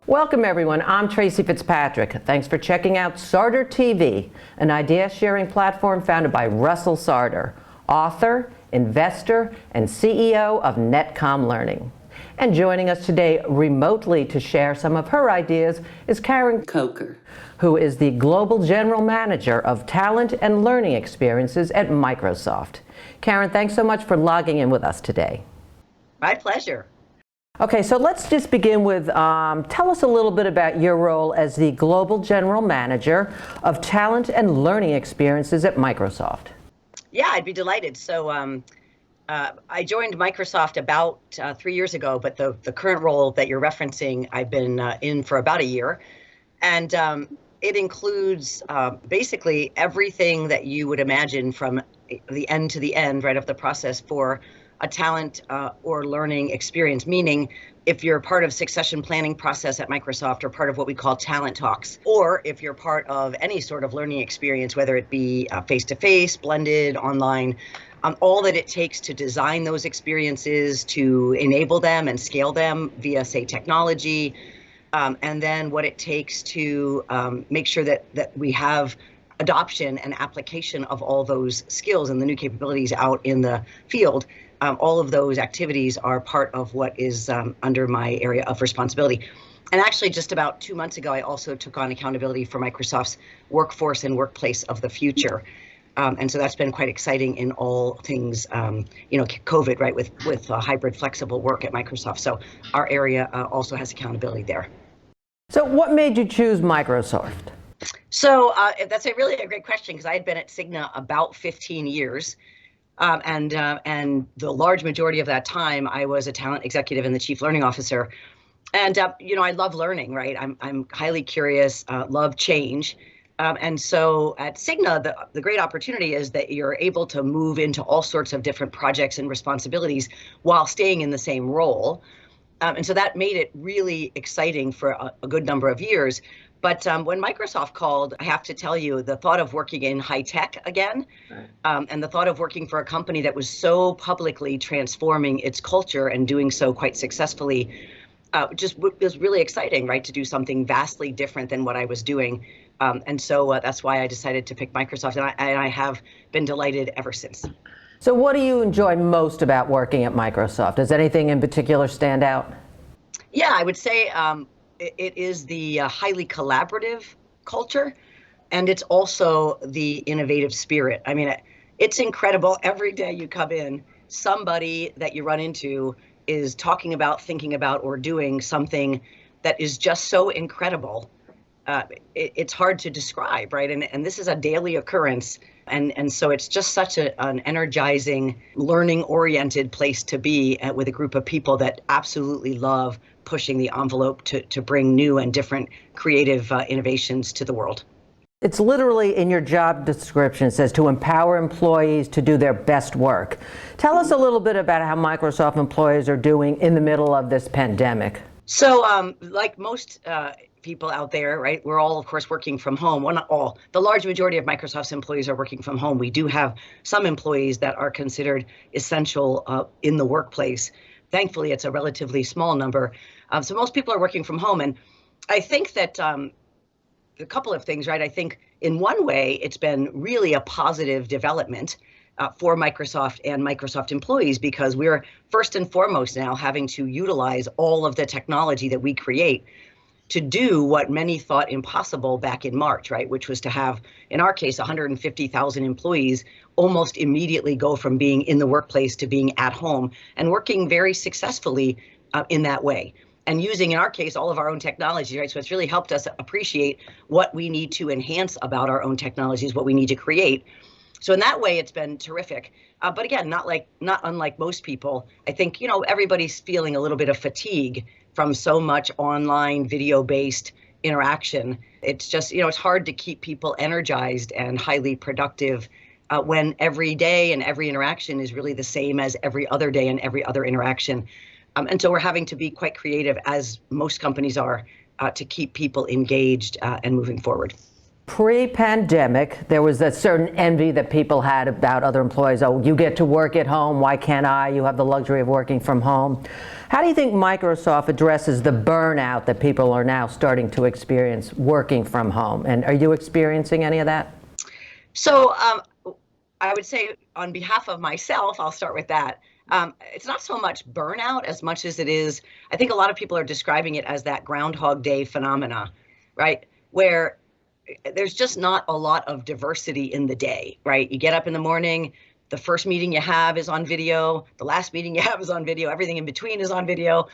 Welcome everyone, I'm Tracy Fitzpatrick. Thanks for checking out Sarder TV, an idea sharing platform founded by Russell Sarder, author, investor, and CEO of Netcom Learning. And joining us today remotely to share some of her ideas is Karen Coker, who is the Global General Manager of Talent and Learning Experiences at Microsoft. Karen, thanks so much for logging in with us today. My pleasure. Okay, so let's just begin with, tell us a little bit about your role as the Global General Manager of Talent and Learning Experiences at Microsoft. Yeah, I'd be delighted. So I joined Microsoft about 3 years ago, but the current role that you're referencing, I've been in for about a year. And it includes basically everything that you would imagine from the end to the end, right, of the process for a talent or learning experience, meaning if you're part of succession planning process at Microsoft or part of what we call talent talks, or if you're part of any sort of learning experience, whether it be face-to-face, blended, online, all that it takes to design those experiences, to enable them and scale them via, say, technology, and then what it takes to make sure that we have adoption and application of all those skills and the new capabilities out in the field. All of those activities are part of what is under my area of responsibility. And actually, just about 2 months ago, I also took on accountability for Microsoft's workforce and workplace of the future. And so that's been quite exciting in all things, COVID, right, with hybrid flexible work at Microsoft. So our area also has accountability there. So what made you choose Microsoft? So that's really a great question, because I had been at Cigna about 15 years. And the large majority of that time, I was a talent executive and the chief learning officer. And, I love learning, right? I'm highly curious, love change. And so at Cigna, the great opportunity is that you're able to move into all sorts of different projects and responsibilities while staying in the same role. And so that made it really exciting for a good number of years. But when Microsoft called, I have to tell you, the thought of working in high tech again, and the thought of working for a company that was so publicly transforming its culture and doing so quite successfully, just was really exciting, right, to do something vastly different than what I was doing. And so that's why I decided to pick Microsoft, and I have been delighted ever since. So what do you enjoy most about working at Microsoft? Does anything in particular stand out? Yeah, I would say it is the highly collaborative culture, and it's also the innovative spirit. I mean, it's incredible. Every day you come in, somebody that you run into is talking about, thinking about, or doing something that is just so incredible. It's hard to describe, right? And this is a daily occurrence. And so it's just such an energizing, learning-oriented place to be with a group of people that absolutely love pushing the envelope to bring new and different creative innovations to the world. It's literally in your job description. It says to empower employees to do their best work. Tell us a little bit about how Microsoft employees are doing in the middle of this pandemic. So like most people out there, right, we're all, of course, working from home. Well, not all. The large majority of Microsoft's employees are working from home. We do have some employees that are considered essential in the workplace. Thankfully, it's a relatively small number. So most people are working from home. And I think that a couple of things, right? I think in one way, it's been really a positive development for Microsoft and Microsoft employees, because we're first and foremost now having to utilize all of the technology that we create to do what many thought impossible back in March, right? Which was to have, in our case, 150,000 employees almost immediately go from being in the workplace to being at home and working very successfully in that way. And using, in our case, all of our own technology, right? So it's really helped us appreciate what we need to enhance about our own technologies, what we need to create. So in that way, it's been terrific. But again, not unlike most people, I think, everybody's feeling a little bit of fatigue from so much online video-based interaction. It's just, it's hard to keep people energized and highly productive when every day and every interaction is really the same as every other day and every other interaction. And so we're having to be quite creative, as most companies are, to keep people engaged and moving forward. Pre-pandemic, there was a certain envy that people had about other employees. Oh, you get to work at home. Why can't I? You have the luxury of working from home. How do you think Microsoft addresses the burnout that people are now starting to experience working from home? And are you experiencing any of that? So I would say on behalf of myself, I'll start with that. It's not so much burnout as much as it is, I think a lot of people are describing it as that Groundhog Day phenomena, right? Where there's just not a lot of diversity in the day, right? You get up in the morning, the first meeting you have is on video, the last meeting you have is on video, everything in between is on video.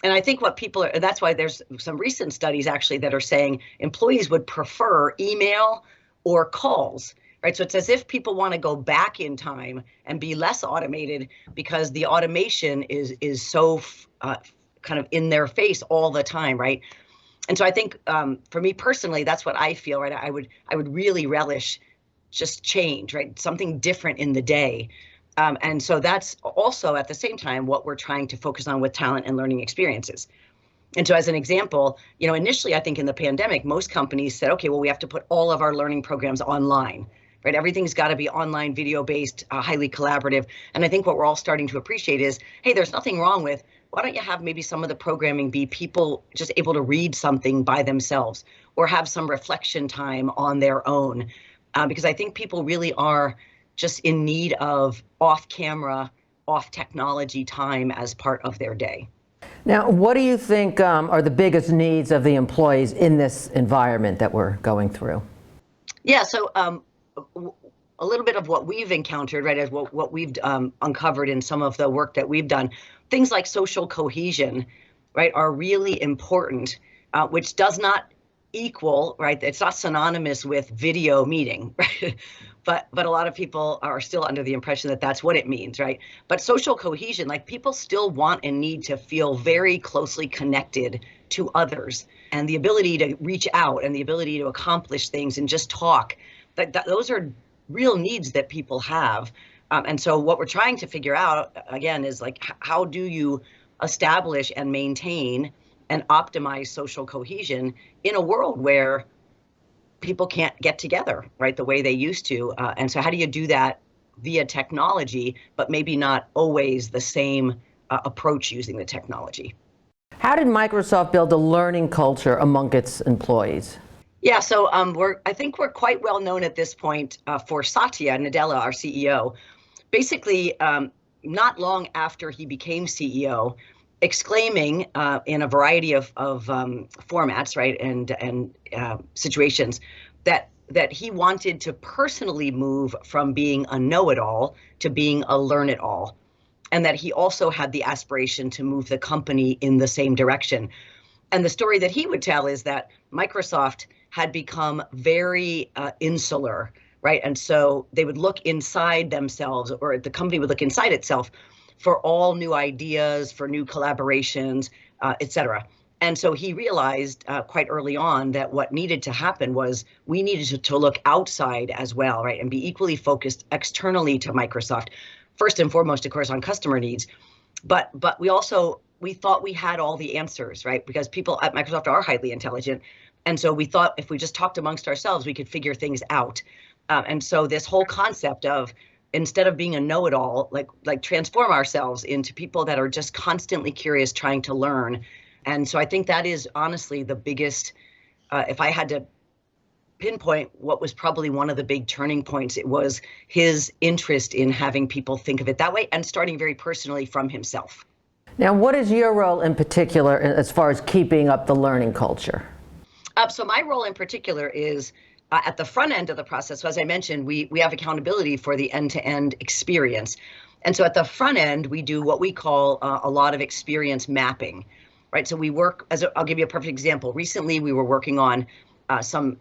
And I think what people are, and that's why there's some recent studies actually that are saying employees would prefer email or calls, right? So it's as if people want to go back in time and be less automated because the automation is so kind of in their face all the time, right? And so I think for me personally, that's what I feel, right? I would really relish just change, right? Something different in the day. And so that's also at the same time what we're trying to focus on with talent and learning experiences. And so as an example, initially I think in the pandemic, most companies said, okay, well, we have to put all of our learning programs online, right? Everything's got to be online, video-based, highly collaborative. And I think what we're all starting to appreciate is, hey, there's nothing wrong with, why don't you have maybe some of the programming be people just able to read something by themselves or have some reflection time on their own? Because I think people really are just in need of off-camera, off-technology time as part of their day. Now, what do you think are the biggest needs of the employees in this environment that we're going through? Yeah, so a little bit of what we've encountered, right, as what we've uncovered in some of the work that we've done, things like social cohesion, right, are really important, which does not equal, right, it's not synonymous with video meeting, right? But a lot of people are still under the impression that that's what it means, right? But social cohesion, like people still want and need to feel very closely connected to others, and the ability to reach out and the ability to accomplish things and just talk, those are real needs that people have. And so what we're trying to figure out, again, is like, how do you establish and maintain and optimize social cohesion in a world where people can't get together, right, the way they used to? And so how do you do that via technology, but maybe not always the same approach using the technology? How did Microsoft build a learning culture among its employees? Yeah, so I think we're quite well known at this point for Satya Nadella, our CEO. Basically, not long after he became CEO, exclaiming in a variety of formats, right, and situations, that he wanted to personally move from being a know-it-all to being a learn-it-all, and that he also had the aspiration to move the company in the same direction. And the story that he would tell is that Microsoft had become very insular, right? And so they would look inside themselves, or the company would look inside itself for all new ideas, for new collaborations, et cetera. And so he realized quite early on that what needed to happen was we needed to look outside as well, right? And be equally focused externally to Microsoft. First and foremost, of course, on customer needs. But we thought we had all the answers, right? Because people at Microsoft are highly intelligent. And so we thought if we just talked amongst ourselves, we could figure things out. And so this whole concept of, instead of being a know-it-all, like transform ourselves into people that are just constantly curious, trying to learn. And so I think that is honestly the biggest, if I had to pinpoint what was probably one of the big turning points, it was his interest in having people think of it that way and starting very personally from himself. Now, what is your role in particular as far as keeping up the learning culture? So my role in particular is at the front end of the process. So as I mentioned, we have accountability for the end-to-end experience. And so at the front end, we do what we call a lot of experience mapping, right? So we work, I'll give you a perfect example. Recently, we were working on some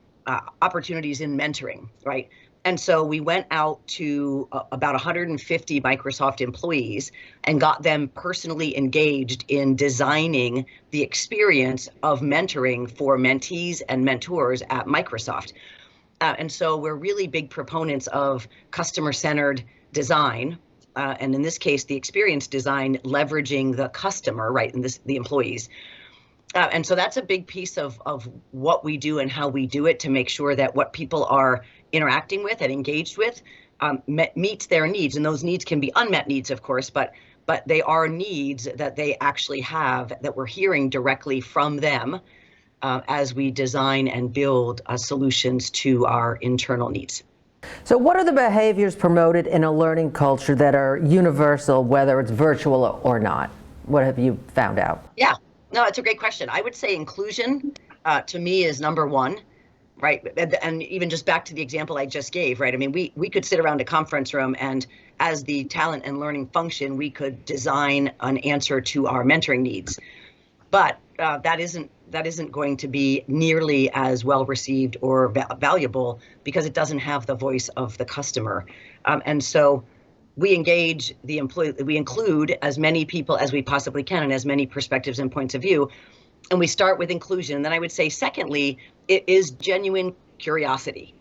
opportunities in mentoring, right? And so we went out to about 150 Microsoft employees and got them personally engaged in designing the experience of mentoring for mentees and mentors at Microsoft. And so we're really big proponents of customer-centered design. And in this case, the experience design leveraging the customer, right, and the employees. And so that's a big piece of what we do and how we do it to make sure that what people are interacting with and engaged with meets their needs. And those needs can be unmet needs, of course, but they are needs that they actually have that we're hearing directly from them as we design and build solutions to our internal needs. So what are the behaviors promoted in a learning culture that are universal, whether it's virtual or not? What have you found out? Yeah, no, it's a great question. I would say inclusion to me is number one, right? And even just back to the example I just gave, right? I mean, we could sit around a conference room and as the talent and learning function, we could design an answer to our mentoring needs. But that isn't going to be nearly as well received or valuable because it doesn't have the voice of the customer. And so we engage the employee, we include as many people as we possibly can and as many perspectives and points of view. And we start with inclusion. And then I would say, secondly, it is genuine curiosity,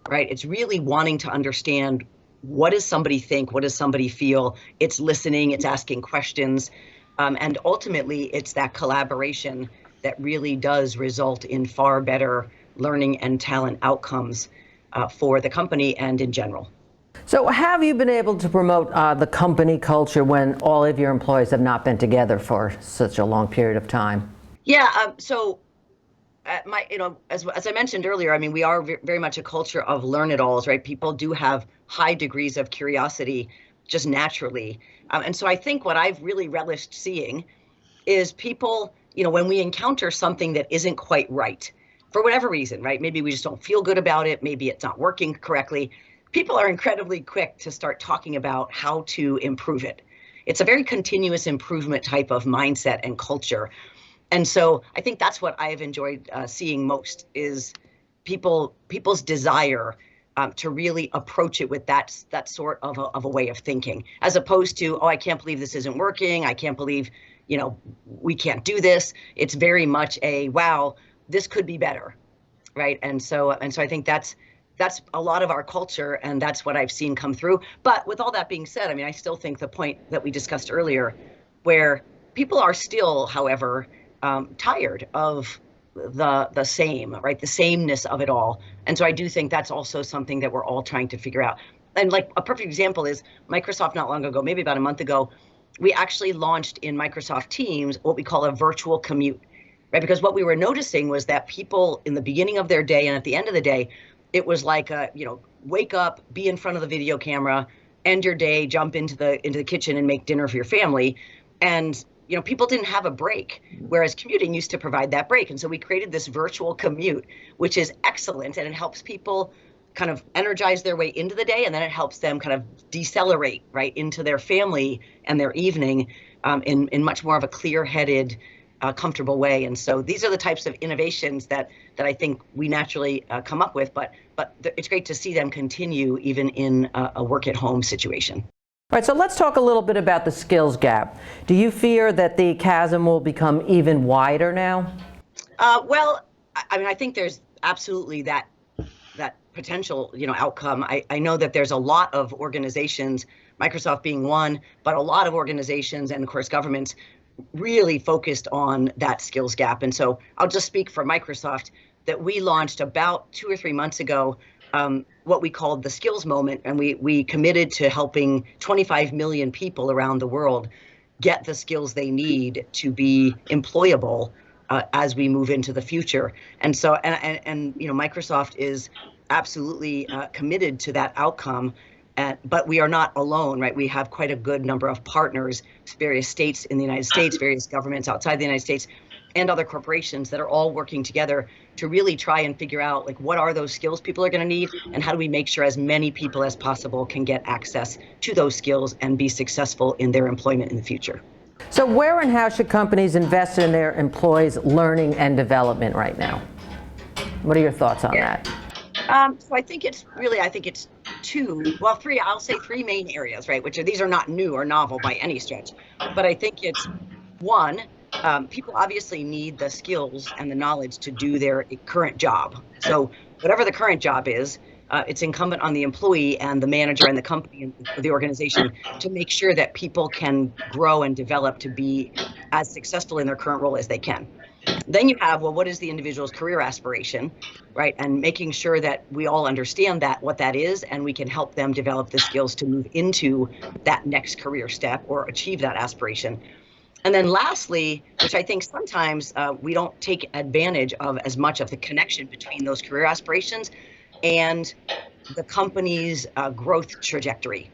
right? It's really wanting to understand, what does somebody think? What does somebody feel? It's listening, it's asking questions. And ultimately, it's that collaboration that really does result in far better learning and talent outcomes for the company and in general. So have you been able to promote the company culture when all of your employees have not been together for such a long period of time? Yeah, so as I mentioned earlier, I mean, we are very much a culture of learn-it-alls, right? People do have high degrees of curiosity just naturally. And so I think what I've really relished seeing is people, when we encounter something that isn't quite right, for whatever reason, right? Maybe we just don't feel good about it. Maybe it's not working correctly. People are incredibly quick to start talking about how to improve it. It's a very continuous improvement type of mindset and culture. And so I think that's what I've enjoyed seeing most is people's desire to really approach it with that sort of a way of thinking, as opposed to, oh, I can't believe this isn't working. I can't believe, we can't do this. It's very much a, wow, this could be better, right? And so I think that's a lot of our culture, and that's what I've seen come through. But with all that being said, I mean, I still think the point that we discussed earlier, where people are still, however, tired of the same, right? The sameness of it all. And so I do think that's also something that we're all trying to figure out. And like a perfect example is Microsoft not long ago, maybe about a month ago, we actually launched in Microsoft Teams what we call a virtual commute, right? Because what we were noticing was that people in the beginning of their day and at the end of the day, it was like, wake up, be in front of the video camera, end your day, jump into the kitchen and make dinner for your family. And people didn't have a break, whereas commuting used to provide that break. And so we created this virtual commute, which is excellent. And it helps people kind of energize their way into the day. And then it helps them kind of decelerate right into their family and their evening in much more of a clear-headed, comfortable way. And so these are the types of innovations that I think we naturally come up with. But it's great to see them continue even in a work-at-home situation. All right, so let's talk a little bit about the skills gap. Do you fear that the chasm will become even wider now? Well, I mean, I think there's absolutely that potential, outcome. I know that there's a lot of organizations, Microsoft being one, but a lot of organizations and of course governments really focused on that skills gap. And so I'll just speak for Microsoft that we launched about 2 or 3 months ago what we called the skills moment. And we committed to helping 25 million people around the world get the skills they need to be employable as we move into the future. And so, and Microsoft is absolutely committed to that outcome. But we are not alone, right? We have quite a good number of partners, various states in the United States, various governments outside the United States, and other corporations that are all working together to really try and figure out like what are those skills people are going to need and how do we make sure as many people as possible can get access to those skills and be successful in their employment in the future. So where and how should companies invest in their employees' learning and development right now? What are your thoughts on that? So I think it's three main areas, right? These are not new or novel by any stretch, but I think it's one, people obviously need the skills and the knowledge to do their current job. So whatever the current job is, it's incumbent on the employee and the manager and the company and the organization to make sure that people can grow and develop to be as successful in their current role as they can. Then you have, well, what is the individual's career aspiration, right? And making sure that we all understand that, what that is, and we can help them develop the skills to move into that next career step or achieve that aspiration. And then lastly, which I think sometimes we don't take advantage of as much of the connection between those career aspirations and the company's growth trajectory.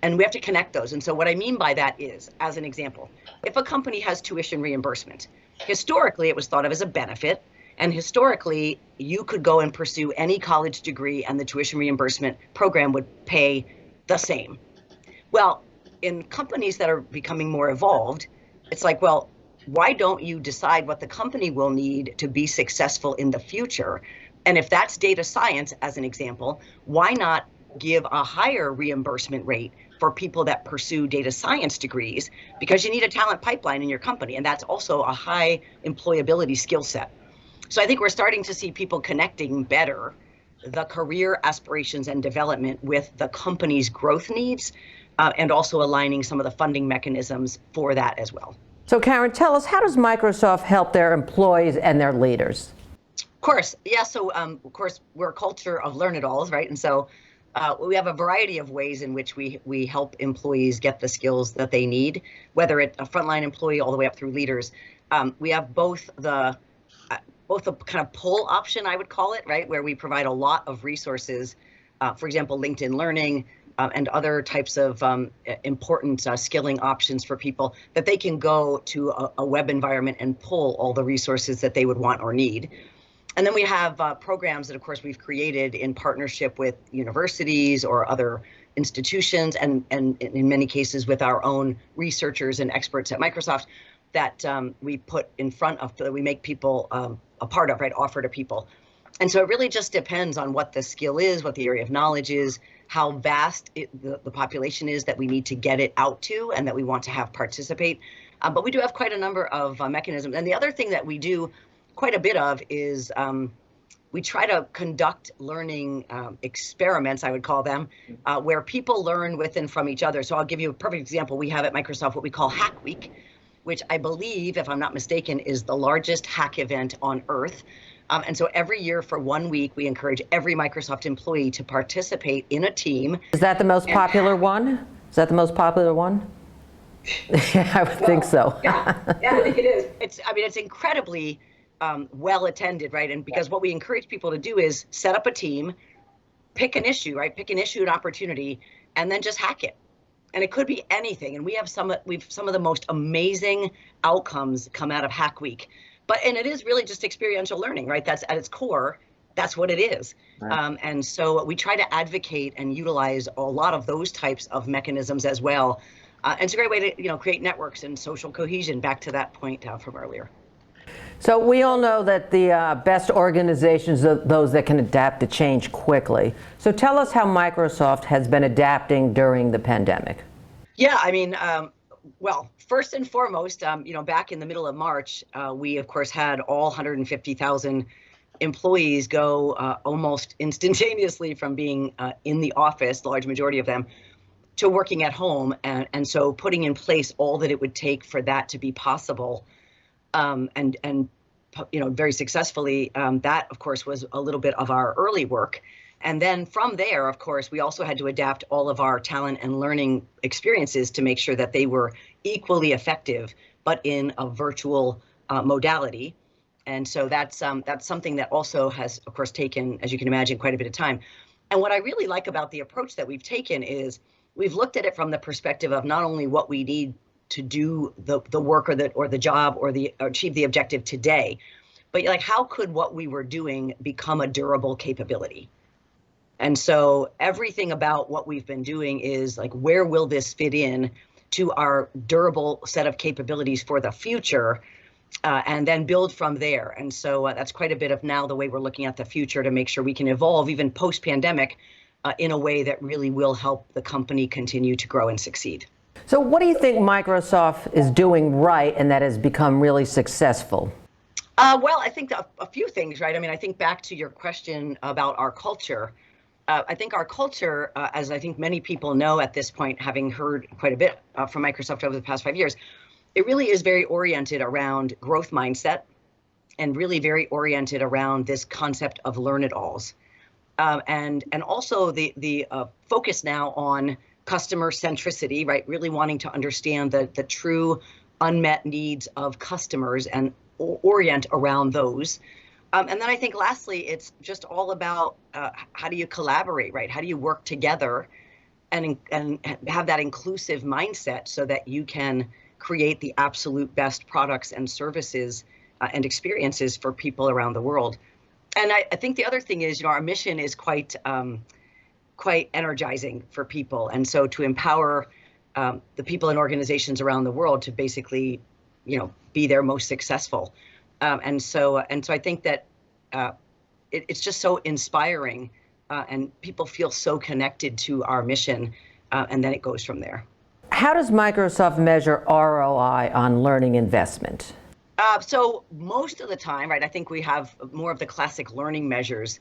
And we have to connect those. And so what I mean by that is, as an example, if a company has tuition reimbursement, historically it was thought of as a benefit. And historically, you could go and pursue any college degree and the tuition reimbursement program would pay the same. Well, in companies that are becoming more evolved, it's like, well, why don't you decide what the company will need to be successful in the future? And if that's data science, as an example, why not give a higher reimbursement rate for people that pursue data science degrees? Because you need a talent pipeline in your company, and that's also a high employability skill set. So I think we're starting to see people connecting better the career aspirations and development with the company's growth needs, and also aligning some of the funding mechanisms for that as well. So Karen, tell us, how does Microsoft help their employees and their leaders? Of course, yeah. So of course, we're a culture of learn-it-alls, right? And so we have a variety of ways in which we help employees get the skills that they need, whether it's a frontline employee all the way up through leaders. We have both the kind of pull option, I would call it, right, where we provide a lot of resources, for example, LinkedIn Learning, and other types of important skilling options for people that they can go to a web environment and pull all the resources that they would want or need. And then we have programs that, of course, we've created in partnership with universities or other institutions, and in many cases with our own researchers and experts at Microsoft, that we put in front of, that we make people a part of, right, offer to people. And so it really just depends on what the skill is, what the area of knowledge is, how vast the population is that we need to get it out to and that we want to have participate. But we do have quite a number of mechanisms. And the other thing that we do quite a bit of is we try to conduct learning experiments, I would call them, where people learn with and from each other. So I'll give you a perfect example. We have at Microsoft what we call Hack Week, which I believe, if I'm not mistaken, is the largest hack event on Earth. And so every year for 1 week, we encourage every Microsoft employee to participate in a team. Is that the most popular one? Is that the most popular one? Yeah, I would think so. Yeah, I think it is. It's incredibly well attended, right? And because what we encourage people to do is set up a team, pick an issue, right? Pick an issue, an opportunity, and then just hack it. And it could be anything. And we have some of the most amazing outcomes come out of Hack Week. And it is really just experiential learning, right? That's at its core, that's what it is. Right. And so we try to advocate and utilize a lot of those types of mechanisms as well. And it's a great way to, create networks and social cohesion, back to that point from earlier. So we all know that the best organizations are those that can adapt to change quickly. So tell us how Microsoft has been adapting during the pandemic. Yeah, well, first and foremost, back in the middle of March, we, of course, had all 150,000 employees go almost instantaneously from being in the office, the large majority of them, to working at home. And so putting in place all that it would take for that to be possible, and very successfully, that, of course, was a little bit of our early work. And then from there, of course, we also had to adapt all of our talent and learning experiences to make sure that they were equally effective, but in a virtual modality. And so that's something that also has, of course, taken, as you can imagine, quite a bit of time. And what I really like about the approach that we've taken is we've looked at it from the perspective of not only what we need to do the work or the job or achieve the objective today, but like, how could what we were doing become a durable capability? And so everything about what we've been doing is like, where will this fit in to our durable set of capabilities for the future, and then build from there. And so that's quite a bit of now the way we're looking at the future to make sure we can evolve even post-pandemic in a way that really will help the company continue to grow and succeed. So what do you think Microsoft is doing right and that has become really successful? Well, I think a few things, right? I think back to your question about our culture. I think our culture, as I think many people know at this point, having heard quite a bit from Microsoft over the past 5 years, it really is very oriented around growth mindset and really very oriented around this concept of learn-it-alls. And also the focus now on customer centricity, right? Really wanting to understand the true unmet needs of customers and orient around those. And then I think lastly, it's just all about how do you collaborate, right? How do you work together and have that inclusive mindset so that you can create the absolute best products and services and experiences for people around the world. And I think the other thing is, our mission is quite energizing for people. And so to empower the people and organizations around the world to basically, be their most successful. And so I think that it's just so inspiring, and people feel so connected to our mission, and then it goes from there. How does Microsoft measure ROI on learning investment? So most of the time, right, I think we have more of the classic learning measures,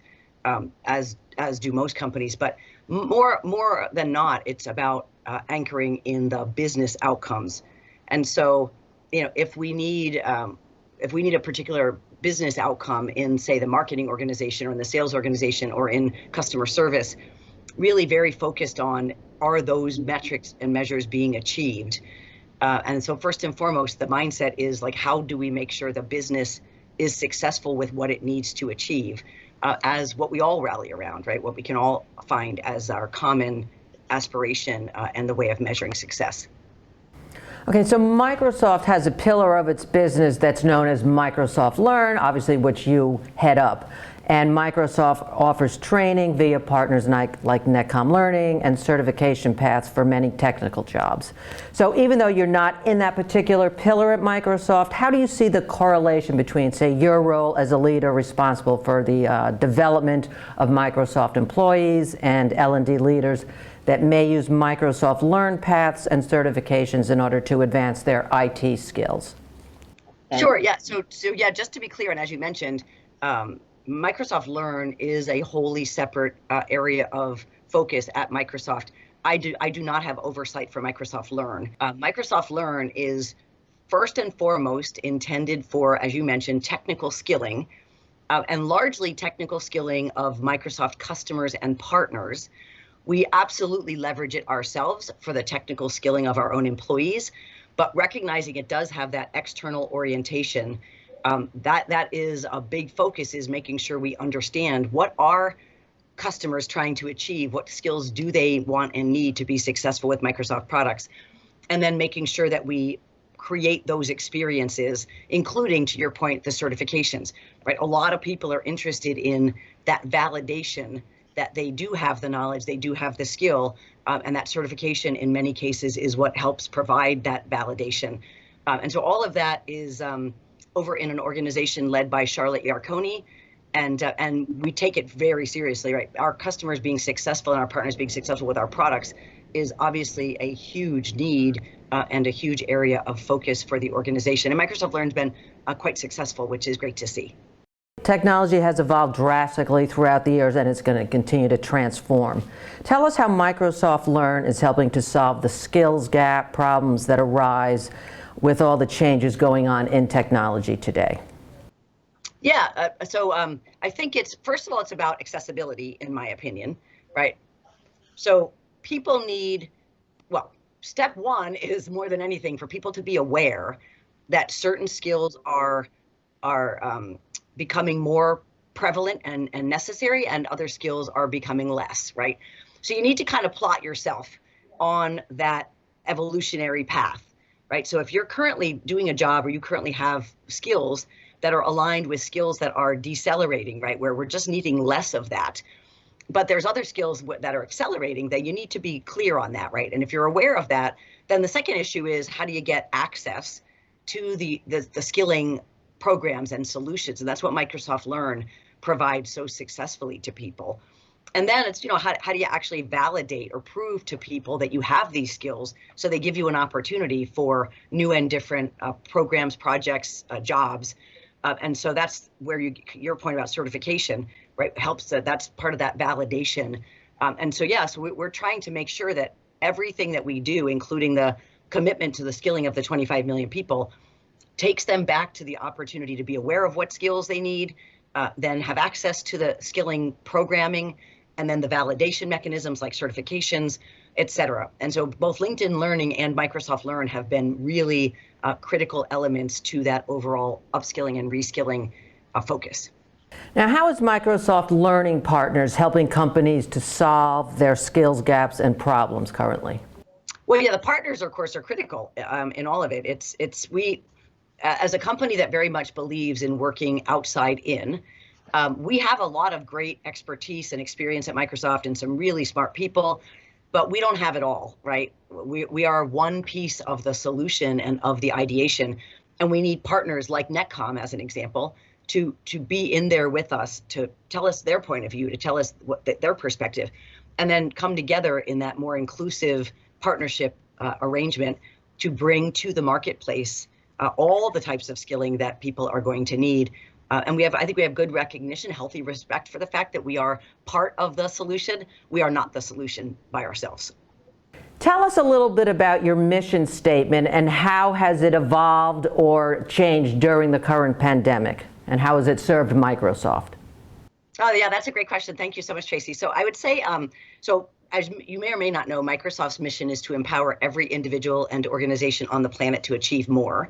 as do most companies, but more than not, it's about anchoring in the business outcomes. And so, if we need a particular business outcome in, say, the marketing organization or in the sales organization or in customer service, really very focused on, are those metrics and measures being achieved? And so first and foremost, the mindset is like, how do we make sure the business is successful with what it needs to achieve, as what we all rally around, right? What we can all find as our common aspiration and the way of measuring success. Okay, so Microsoft has a pillar of its business that's known as Microsoft Learn, obviously, which you head up. And Microsoft offers training via partners like Netcom Learning and certification paths for many technical jobs. So even though you're not in that particular pillar at Microsoft, how do you see the correlation between, say, your role as a leader responsible for the development of Microsoft employees and L&D leaders that may use Microsoft Learn paths and certifications in order to advance their IT skills? Sure, yeah. So yeah, just to be clear, and as you mentioned, Microsoft Learn is a wholly separate area of focus at Microsoft. I do not have oversight for Microsoft Learn. Microsoft Learn is first and foremost intended for, as you mentioned, technical skilling, and largely technical skilling of Microsoft customers and partners. We absolutely leverage it ourselves for the technical skilling of our own employees, but recognizing it does have that external orientation. That is a big focus, is making sure we understand what are customers trying to achieve, what skills do they want and need to be successful with Microsoft products, and then making sure that we create those experiences, including, to your point, the certifications, right? A lot of people are interested in that validation that they do have the knowledge, they do have the skill, and that certification in many cases is what helps provide that validation. And so all of that is over in an organization led by Charlotte Yarkoni, and we take it very seriously, right? Our customers being successful and our partners being successful with our products is obviously a huge need and a huge area of focus for the organization. And Microsoft Learn's been quite successful, which is great to see. Technology has evolved drastically throughout the years, and it's going to continue to transform. Tell us how Microsoft Learn is helping to solve the skills gap problems that arise with all the changes going on in technology today. Yeah, so I think it's, first of all, it's about accessibility, in my opinion, right? So people need, well, step one is more than anything for people to be aware that certain skills are becoming more prevalent and necessary, and other skills are becoming less, right? So you need to kind of plot yourself on that evolutionary path, right? So if you're currently doing a job or you currently have skills that are aligned with skills that are decelerating, right, where we're just needing less of that, but there's other skills that are accelerating, that you need to be clear on that, right? And if you're aware of that, then the second issue is, how do you get access to the skilling programs and solutions? And that's what Microsoft Learn provides so successfully to people. And then it's, how do you actually validate or prove to people that you have these skills, so they give you an opportunity for new and different programs, projects, jobs. And so that's where your point about certification, right, helps. That's part of that validation. And so, yeah, so we're trying to make sure that everything that we do, including the commitment to the skilling of the 25 million people, takes them back to the opportunity to be aware of what skills they need, then have access to the skilling programming, and then the validation mechanisms like certifications, et cetera. And so both LinkedIn Learning and Microsoft Learn have been really critical elements to that overall upskilling and reskilling focus. Now, how is Microsoft Learning Partners helping companies to solve their skills gaps and problems currently? Well, yeah, the partners, of course, are critical in all of it. We, as a company that very much believes in working outside in, we have a lot of great expertise and experience at Microsoft and some really smart people, but we don't have it all, right? We are one piece of the solution and of the ideation, and we need partners like Netcom, as an example, to be in there with us, to tell us their point of view, to tell us what their perspective, and then come together in that more inclusive partnership arrangement to bring to the marketplace all the types of skilling that people are going to need. And I think we have good recognition, healthy respect for the fact that we are part of the solution. We are not the solution by ourselves. Tell us a little bit about your mission statement and how has it evolved or changed during the current pandemic, and how has it served Microsoft? Oh, yeah, that's a great question. Thank you so much, Tracy. So I would say, as you may or may not know, Microsoft's mission is to empower every individual and organization on the planet to achieve more.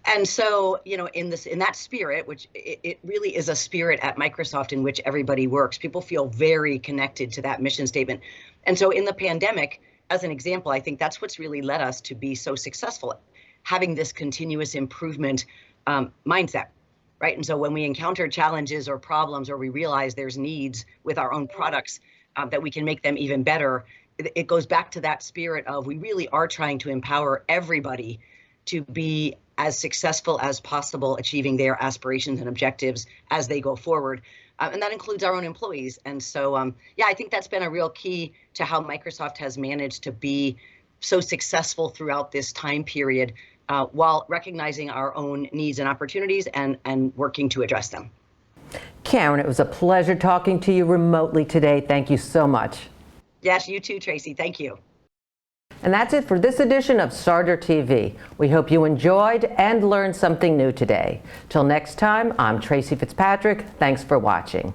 And so, in that spirit, which it really is a spirit at Microsoft in which everybody works, people feel very connected to that mission statement. And so in the pandemic, as an example, I think that's what's really led us to be so successful, having this continuous improvement mindset, right? And so when we encounter challenges or problems, or we realize there's needs with our own products, that we can make them even better, it goes back to that spirit of we really are trying to empower everybody to be as successful as possible, achieving their aspirations and objectives as they go forward. And that includes our own employees. And so, yeah, I think that's been a real key to how Microsoft has managed to be so successful throughout this time period, while recognizing our own needs and opportunities and working to address them. Karen, it was a pleasure talking to you remotely today. Thank you so much. Yes, you too, Tracy. Thank you. And that's it for this edition of Sarder TV. We hope you enjoyed and learned something new today. Till next time, I'm Tracy Fitzpatrick. Thanks for watching.